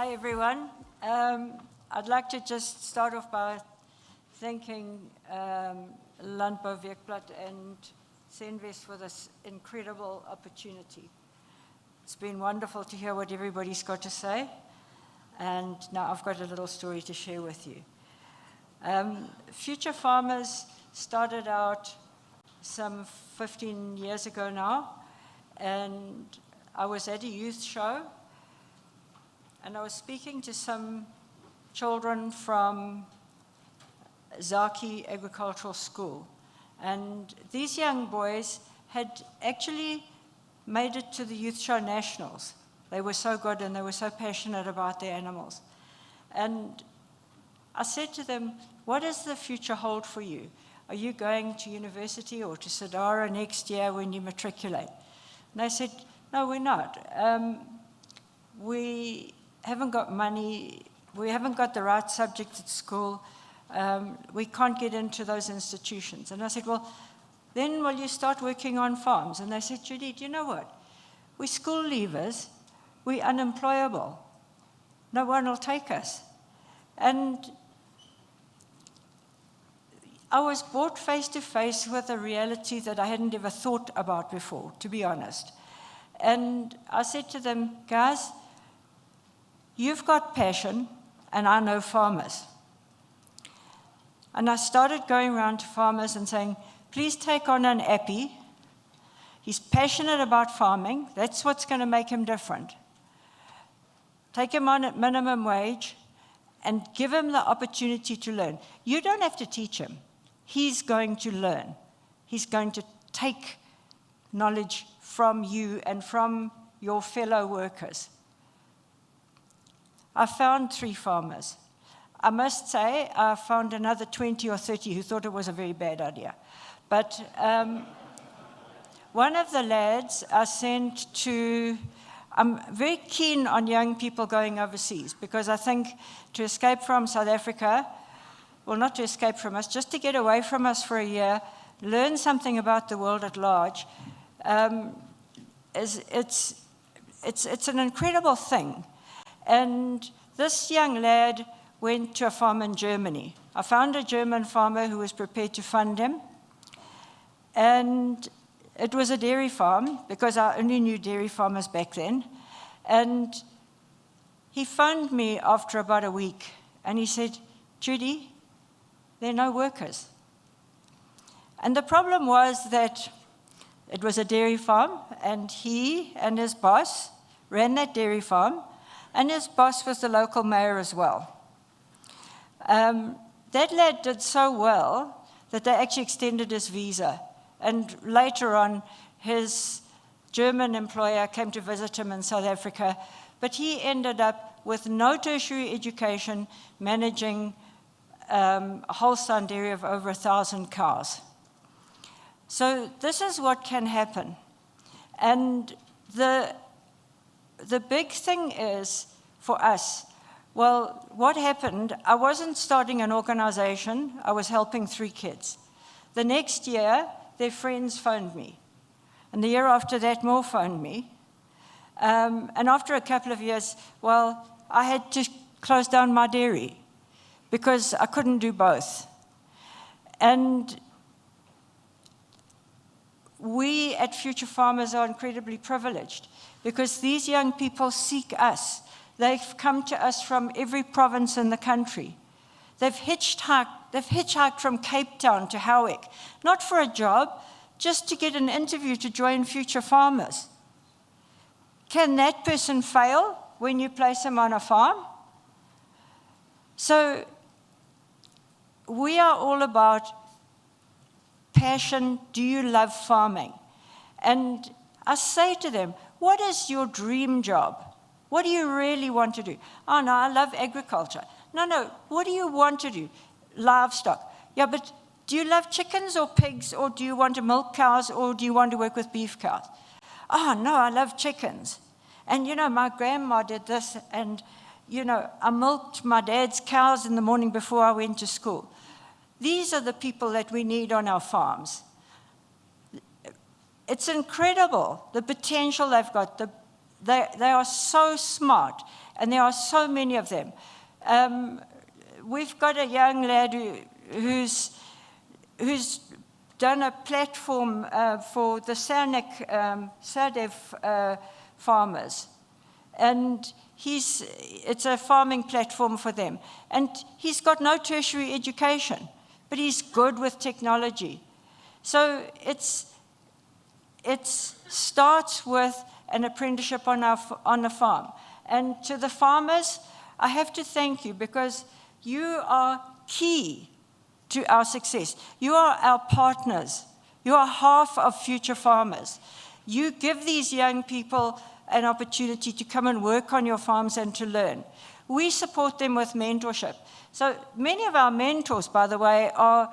Hi, everyone. I'd like to just start off by thanking Landbouweekblad and Senves for this incredible opportunity. It's been wonderful to hear what everybody's got to say, and now I've got a little story to share with you. Future Farmers started out some 15 years ago now, and I was at a youth show, and I was speaking to some children from Zaki Agricultural School. And these young boys had actually made it to the Youth Show Nationals. They were so good and they were so passionate about their animals. And I said to them, what does the future hold for you? Are you going to university or to Sidara next year when you matriculate? And they said, no, we're not. We haven't got money, we haven't got the right subjects at school, we can't get into those institutions. And I said, well, then will you start working on farms? And they said, Judy, do you know what? We're school leavers, we're unemployable. No one will take us. And I was brought face to face with a reality that I hadn't ever thought about before, to be honest. And I said to them, guys, you've got passion, and I know farmers. And I started going around to farmers and saying, please take on an appy. He's passionate about farming. That's what's going to make him different. Take him on at minimum wage and give him the opportunity to learn. You don't have to teach him. He's going to learn. He's going to take knowledge from you and from your fellow workers. I found 3 farmers. I must say, I found another 20 or 30 who thought it was a very bad idea. But one of the lads I sent to, I'm very keen on young people going overseas because I think to escape from South Africa, well, not to escape from us, just to get away from us for a year, learn something about the world at large, it's an incredible thing. And this young lad went to a farm in Germany. I found a German farmer who was prepared to fund him. And it was a dairy farm, because I only knew dairy farmers back then. And he phoned me after about a week, and he said, Judy, there are no workers. And the problem was that it was a dairy farm, and he and his boss ran that dairy farm, and his boss was the local mayor as well. That lad did so well that they actually extended his visa. And later on, his German employer came to visit him in South Africa, but he ended up with no tertiary education, managing a Holstein dairy of over 1,000 cows. So this is what can happen. And the big thing is, for us, well, what happened, I wasn't starting an organization, I was helping 3 kids. The next year, their friends phoned me. And the year after that, more phoned me. And after a couple of years, well, I had to close down my dairy because I couldn't do both. And we at Future Farmers are incredibly privileged because these young people seek us. They've come to us from every province in the country. They've hitchhiked from Cape Town to Howick, not for a job, just to get an interview to join Future Farmers. Can that person fail when you place him on a farm? So we are all about passion. Do you love farming? And I say to them, what is your dream job? What do you really want to do? Oh, no, I love agriculture. No, what do you want to do? Livestock. Yeah, but do you love chickens or pigs, or do you want to milk cows, or do you want to work with beef cows? Oh, no, I love chickens. And, my grandma did this, and, I milked my dad's cows in the morning before I went to school. These are the people that we need on our farms. It's incredible, the potential they've got. They are so smart, And there are so many of them. We've got a young lad who's done a platform for the SADF farmers. And it's a farming platform for them. And he's got no tertiary education, but he's good with technology. So it starts with an apprenticeship on the farm. And to the farmers, I have to thank you, because you are key to our success. You are our partners. You are half of future farmers. You give these young people an opportunity to come and work on your farms and to learn. We support them with mentorship. So many of our mentors, by the way, are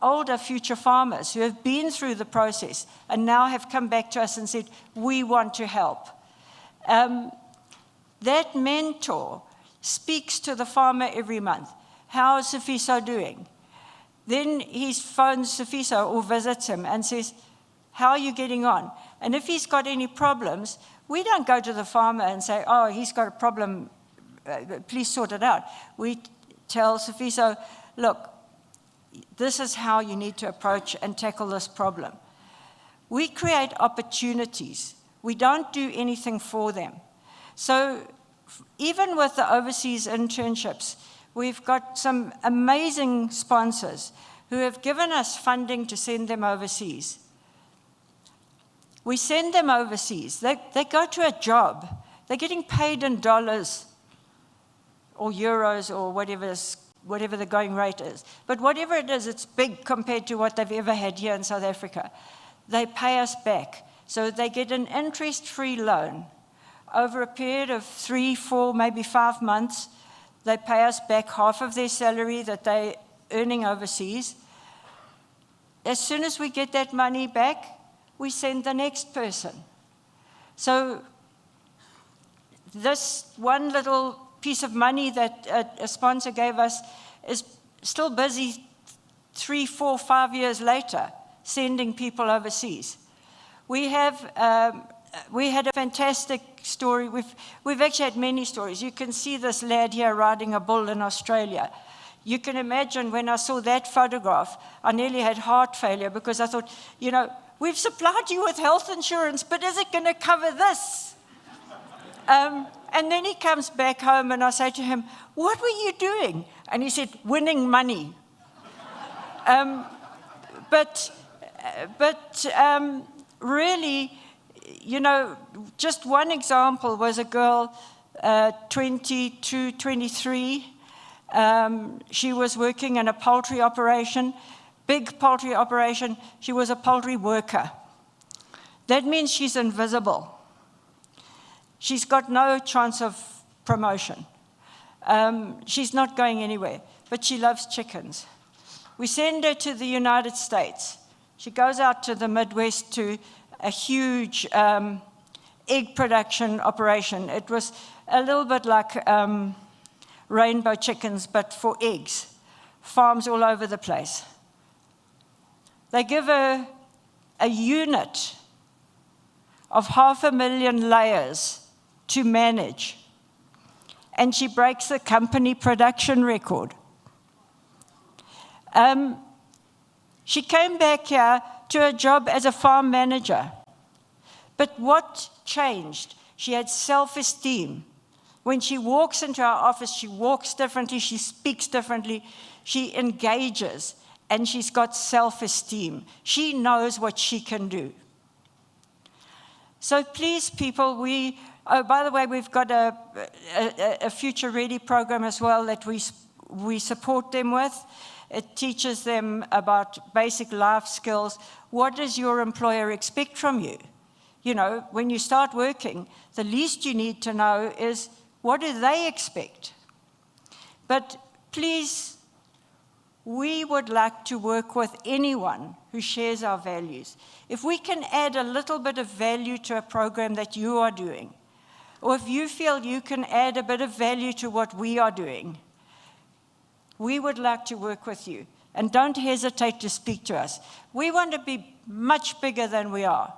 older future farmers who have been through the process and now have come back to us and said, we want to help. That mentor speaks to the farmer every month. How is Sifiso doing? Then he phones Sifiso or visits him and says, how are you getting on? And if he's got any problems, we don't go to the farmer and say, oh, he's got a problem, please sort it out. We tell Sifiso, look, this is how you need to approach and tackle this problem. We create opportunities. We don't do anything for them. So even with the overseas internships, we've got some amazing sponsors who have given us funding to send them overseas. We send them overseas. They go to a job. They're getting paid in dollars or euros or whatever the going rate is. But whatever it is, it's big compared to what they've ever had here in South Africa. They pay us back. So they get an interest-free loan. Over a period of 3, 4, maybe 5 months, they pay us back half of their salary that they're earning overseas. As soon as we get that money back, we send the next person. So this one little piece of money that a sponsor gave us is still busy 3, 4, 5 years later, sending people overseas. We had a fantastic story. We've actually had many stories. You can see this lad here riding a bull in Australia. You can imagine when I saw that photograph, I nearly had heart failure because I thought, we've supplied you with health insurance, but is it going to cover this? And then he comes back home and I say to him, what were you doing? And he said, winning money. But really, just one example was a girl, 22, 23. She was working in a poultry operation, big poultry operation. She was a poultry worker. That means she's invisible. She's got no chance of promotion. She's not going anywhere, but she loves chickens. We send her to the United States. She goes out to the Midwest to a huge egg production operation. It was a little bit like rainbow chickens, but for eggs. Farms all over the place. They give her a unit of 500,000 layers to manage, and she breaks the company production record. She came back here to a job as a farm manager. But what changed? She had self-esteem. When she walks into our office, she walks differently, she speaks differently, she engages, and she's got self-esteem. She knows what she can do. So please, people, by the way, we've got a Future Ready program as well that we support them with. It teaches them about basic life skills. What does your employer expect from you? When you start working, the least you need to know is, what do they expect? But please, we would like to work with anyone who shares our values. If we can add a little bit of value to a program that you are doing, or if you feel you can add a bit of value to what we are doing, we would like to work with you. And don't hesitate to speak to us. We want to be much bigger than we are.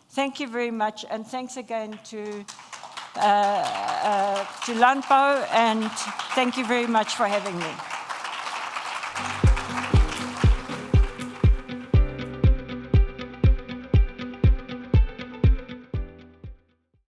Thank you very much, and thanks again to to Landbou, and thank you very much for having me.